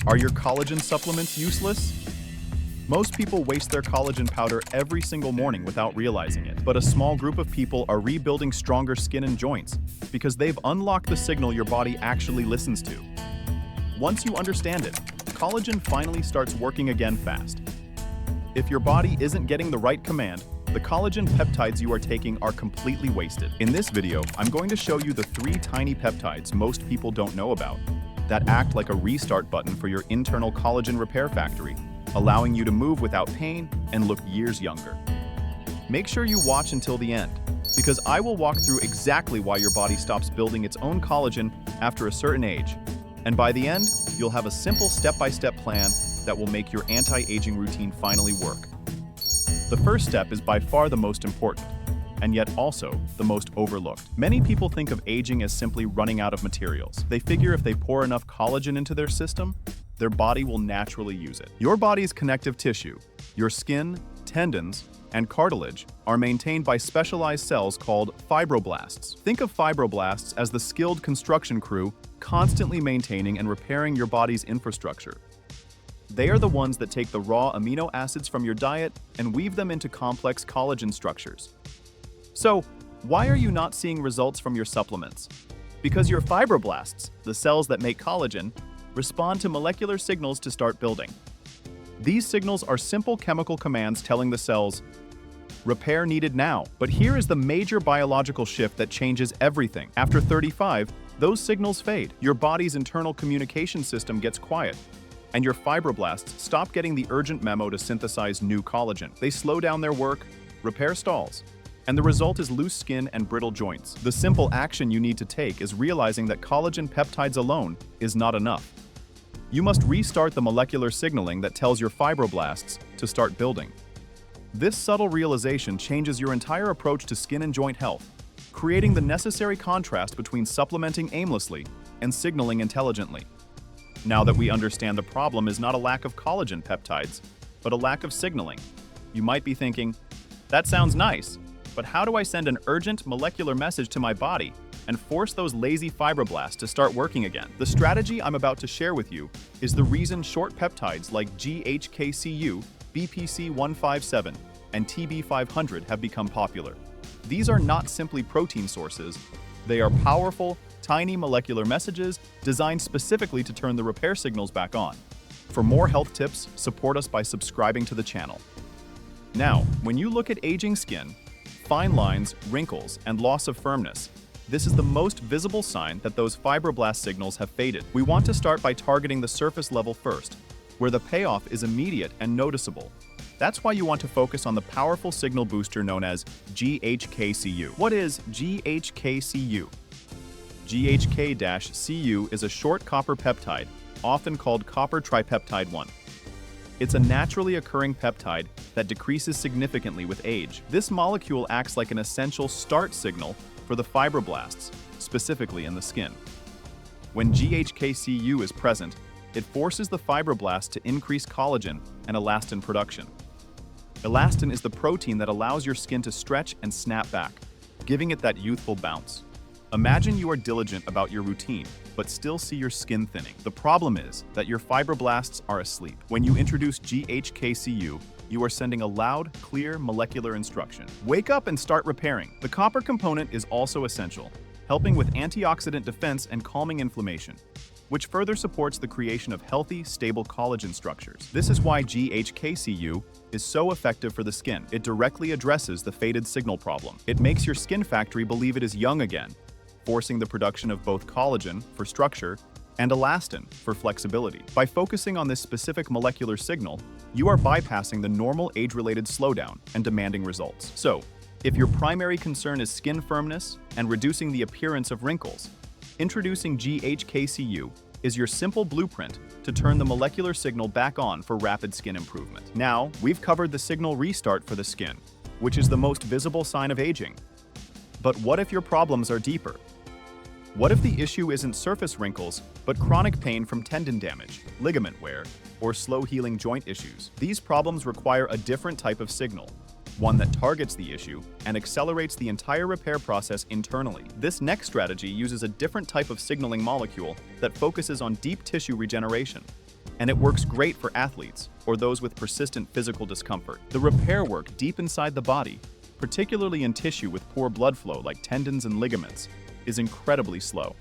Are your collagen supplements useless? Most people waste their collagen powder every single morning without realizing it, but a small group of people are rebuilding stronger skin and joints because they've unlocked the signal your body actually listens to. Once you understand it, collagen finally starts working again fast. If your body isn't getting the right command, the collagen peptides you are taking are completely wasted. In this video, I'm going to show you the 3 tiny peptides most people don't know about that act like a restart button for your internal collagen repair factory, allowing you to move without pain and look years younger. Make sure you watch until the end, because I will walk through exactly why your body stops building its own collagen after a certain age. And by the end, you'll have a simple step-by-step plan that will make your anti-aging routine finally work. The first step is by far the most important, and yet also the most overlooked. Many people think of aging as simply running out of materials. They figure if they pour enough collagen into their system, their body will naturally use it. Your body's connective tissue, your skin, tendons, and cartilage are maintained by specialized cells called fibroblasts. Think of fibroblasts as the skilled construction crew constantly maintaining and repairing your body's infrastructure. They are the ones that take the raw amino acids from your diet and weave them into complex collagen structures. So, why are you not seeing results from your supplements? Because your fibroblasts, the cells that make collagen, respond to molecular signals to start building. These signals are simple chemical commands telling the cells, repair needed now. But here is the major biological shift that changes everything. After 35, those signals fade. Your body's internal communication system gets quiet, and your fibroblasts stop getting the urgent memo to synthesize new collagen. They slow down their work, repair stalls, and the result is loose skin and brittle joints. The simple action you need to take is realizing that collagen peptides alone is not enough. You must restart the molecular signaling that tells your fibroblasts to start building. This subtle realization changes your entire approach to skin and joint health, creating the necessary contrast between supplementing aimlessly and signaling intelligently. Now that we understand the problem is not a lack of collagen peptides, but a lack of signaling, you might be thinking, that sounds nice, but how do I send an urgent molecular message to my body and force those lazy fibroblasts to start working again? The strategy I'm about to share with you is the reason short peptides like GHK-CU, BPC-157, and TB500 have become popular. These are not simply protein sources, they are powerful, tiny molecular messages designed specifically to turn the repair signals back on. For more health tips, support us by subscribing to the channel. Now, when you look at aging skin, fine lines, wrinkles, and loss of firmness, this is the most visible sign that those fibroblast signals have faded. We want to start by targeting the surface level first, where the payoff is immediate and noticeable. That's why you want to focus on the powerful signal booster known as GHK-CU. What is GHK-CU? GHK-CU is a short copper peptide, often called copper tripeptide 1. It's a naturally occurring peptide that decreases significantly with age. This molecule acts like an essential start signal for the fibroblasts, specifically in the skin. When GHK-CU is present, it forces the fibroblasts to increase collagen and elastin production. Elastin is the protein that allows your skin to stretch and snap back, giving it that youthful bounce. Imagine you are diligent about your routine, but still see your skin thinning. The problem is that your fibroblasts are asleep. When you introduce GHK-CU, you are sending a loud, clear molecular instruction. Wake up and start repairing. The copper component is also essential, helping with antioxidant defense and calming inflammation, which further supports the creation of healthy, stable collagen structures. This is why GHK-CU is so effective for the skin. It directly addresses the faded signal problem. It makes your skin factory believe it is young again, forcing the production of both collagen for structure and elastin for flexibility. By focusing on this specific molecular signal, you are bypassing the normal age-related slowdown and demanding results. So, if your primary concern is skin firmness and reducing the appearance of wrinkles, introducing GHK-CU is your simple blueprint to turn the molecular signal back on for rapid skin improvement. Now, we've covered the signal restart for the skin, which is the most visible sign of aging. But what if your problems are deeper? What if the issue isn't surface wrinkles, but chronic pain from tendon damage, ligament wear, or slow-healing joint issues? These problems require a different type of signal, one that targets the issue and accelerates the entire repair process internally. This next strategy uses a different type of signaling molecule that focuses on deep tissue regeneration. and it works great for athletes or those with persistent physical discomfort. The repair work deep inside the body, particularly in tissue with poor blood flow like tendons and ligaments, is incredibly slow.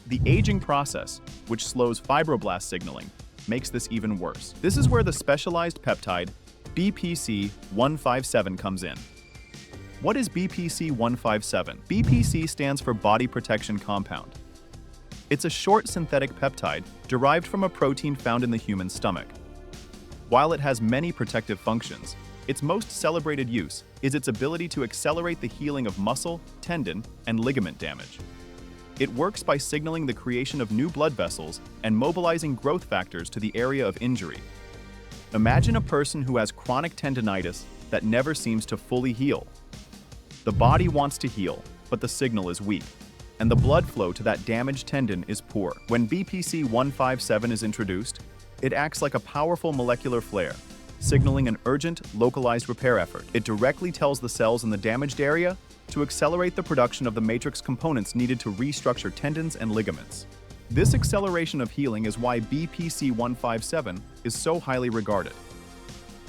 The aging process, which slows fibroblast signaling, makes this even worse. This is where the specialized peptide BPC-157 comes in. What is BPC-157? BPC stands for Body Protection Compound. It's a short synthetic peptide derived from a protein found in the human stomach. While it has many protective functions, its most celebrated use is its ability to accelerate the healing of muscle, tendon, and ligament damage. It works by signaling the creation of new blood vessels and mobilizing growth factors to the area of injury. Imagine a person who has chronic tendinitis that never seems to fully heal. The body wants to heal, but the signal is weak, and the blood flow to that damaged tendon is poor. When BPC-157 is introduced, it acts like a powerful molecular flare, signaling an urgent, localized repair effort. It directly tells the cells in the damaged area to accelerate the production of the matrix components needed to restructure tendons and ligaments. This acceleration of healing is why BPC-157 is so highly regarded.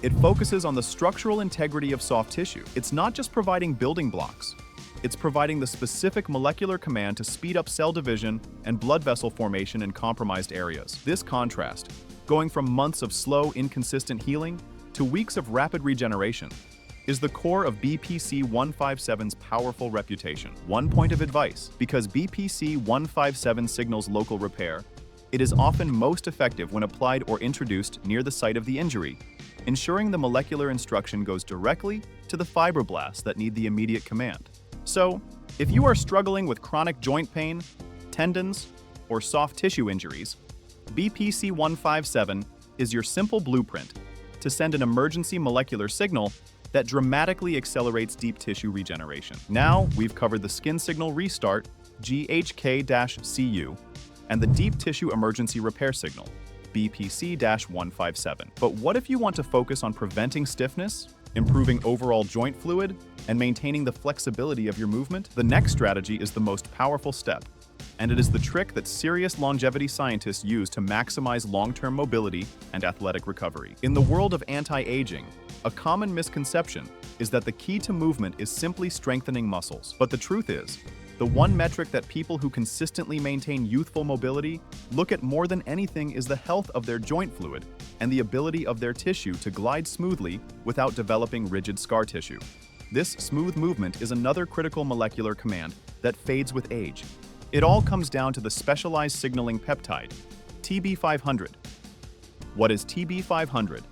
It focuses on the structural integrity of soft tissue. It's not just providing building blocks. It's providing the specific molecular command to speed up cell division and blood vessel formation in compromised areas. This contrast, going from months of slow, inconsistent healing to weeks of rapid regeneration, is the core of BPC-157's powerful reputation. One point of advice: because BPC-157 signals local repair, it is often most effective when applied or introduced near the site of the injury, ensuring the molecular instruction goes directly to the fibroblasts that need the immediate command. So, if you are struggling with chronic joint pain, tendons, or soft tissue injuries, BPC-157 is your simple blueprint to send an emergency molecular signal that dramatically accelerates deep tissue regeneration. Now, we've covered the skin signal restart, GHK-CU, and the deep tissue emergency repair signal, BPC-157. But what if you want to focus on preventing stiffness, improving overall joint fluid, and maintaining the flexibility of your movement? The next strategy is the most powerful step, and it is the trick that serious longevity scientists use to maximize long-term mobility and athletic recovery. In the world of anti-aging, a common misconception is that the key to movement is simply strengthening muscles. But the truth is, the one metric that people who consistently maintain youthful mobility look at more than anything is the health of their joint fluid and the ability of their tissue to glide smoothly without developing rigid scar tissue. This smooth movement is another critical molecular command that fades with age. It all comes down to the specialized signaling peptide, TB500. What is TB500?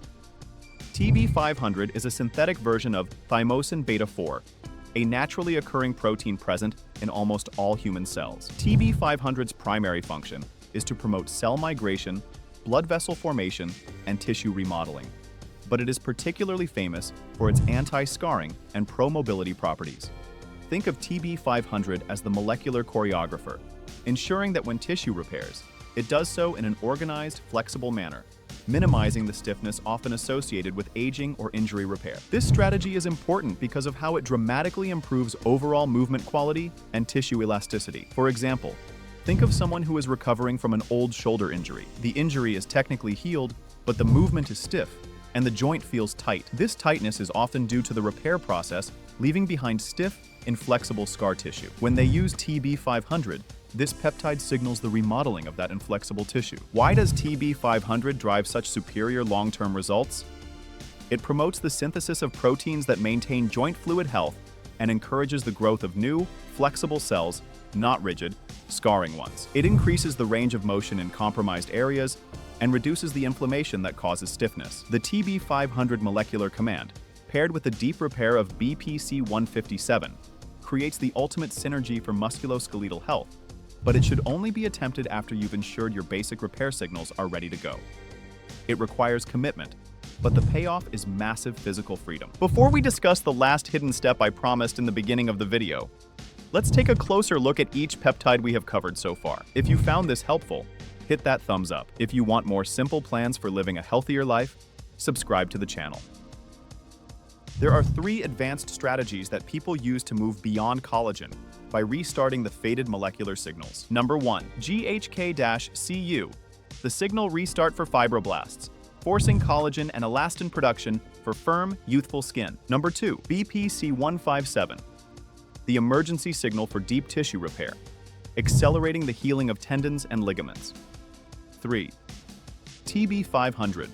TB500 is a synthetic version of thymosin beta-4, a naturally occurring protein present in almost all human cells. TB500's primary function is to promote cell migration, blood vessel formation, and tissue remodeling. But it is particularly famous for its anti-scarring and pro-mobility properties. Think of TB500 as the molecular choreographer, ensuring that when tissue repairs, it does so in an organized, flexible manner, minimizing the stiffness often associated with aging or injury repair. This strategy is important because of how it dramatically improves overall movement quality and tissue elasticity. For example, think of someone who is recovering from an old shoulder injury. The injury is technically healed, but the movement is stiff, and the joint feels tight. This tightness is often due to the repair process, leaving behind stiff, inflexible scar tissue. When they use TB500, this peptide signals the remodeling of that inflexible tissue. Why does TB500 drive such superior long-term results? It promotes the synthesis of proteins that maintain joint fluid health and encourages the growth of new, flexible cells, not rigid, scarring ones. It increases the range of motion in compromised areas and reduces the inflammation that causes stiffness. The TB500 molecular command, paired with the deep repair of BPC-157, creates the ultimate synergy for musculoskeletal health, but it should only be attempted after you've ensured your basic repair signals are ready to go. It requires commitment, but the payoff is massive physical freedom. Before we discuss the last hidden step I promised in the beginning of the video, let's take a closer look at each peptide we have covered so far. If you found this helpful, hit that thumbs up. If you want more simple plans for living a healthier life, subscribe to the channel. There are 3 advanced strategies that people use to move beyond collagen by restarting the faded molecular signals. Number 1. GHK-CU The signal restart for fibroblasts, forcing collagen and elastin production for firm, youthful skin. Number 2, BPC-157, the emergency signal for deep tissue repair, accelerating the healing of tendons and ligaments. 3, TB500,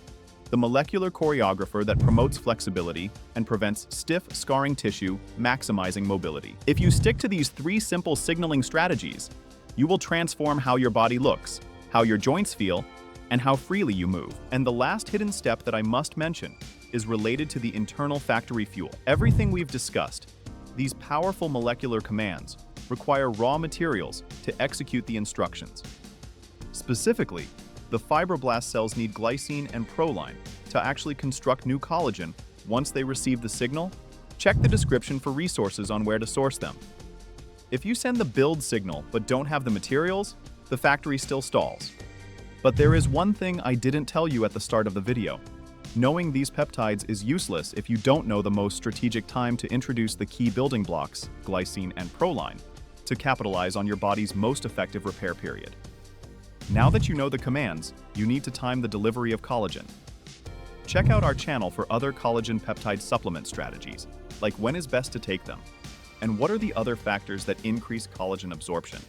the molecular choreographer that promotes flexibility and prevents stiff, scarring tissue, maximizing mobility. If you stick to these 3 simple signaling strategies, you will transform how your body looks, how your joints feel, and how freely you move. And the last hidden step that I must mention is related to the internal factory fuel. Everything we've discussed, these powerful molecular commands, require raw materials to execute the instructions. Specifically, the fibroblast cells need glycine and proline to actually construct new collagen. Once they receive the signal, check the description for resources on where to source them. If you send the build signal but don't have the materials, the factory still stalls. But there is one thing I didn't tell you at the start of the video. Knowing these peptides is useless if you don't know the most strategic time to introduce the key building blocks, glycine and proline, to capitalize on your body's most effective repair period. Now that you know the commands, you need to time the delivery of collagen. Check out our channel for other collagen peptide supplement strategies, like when is best to take them, and what are the other factors that increase collagen absorption.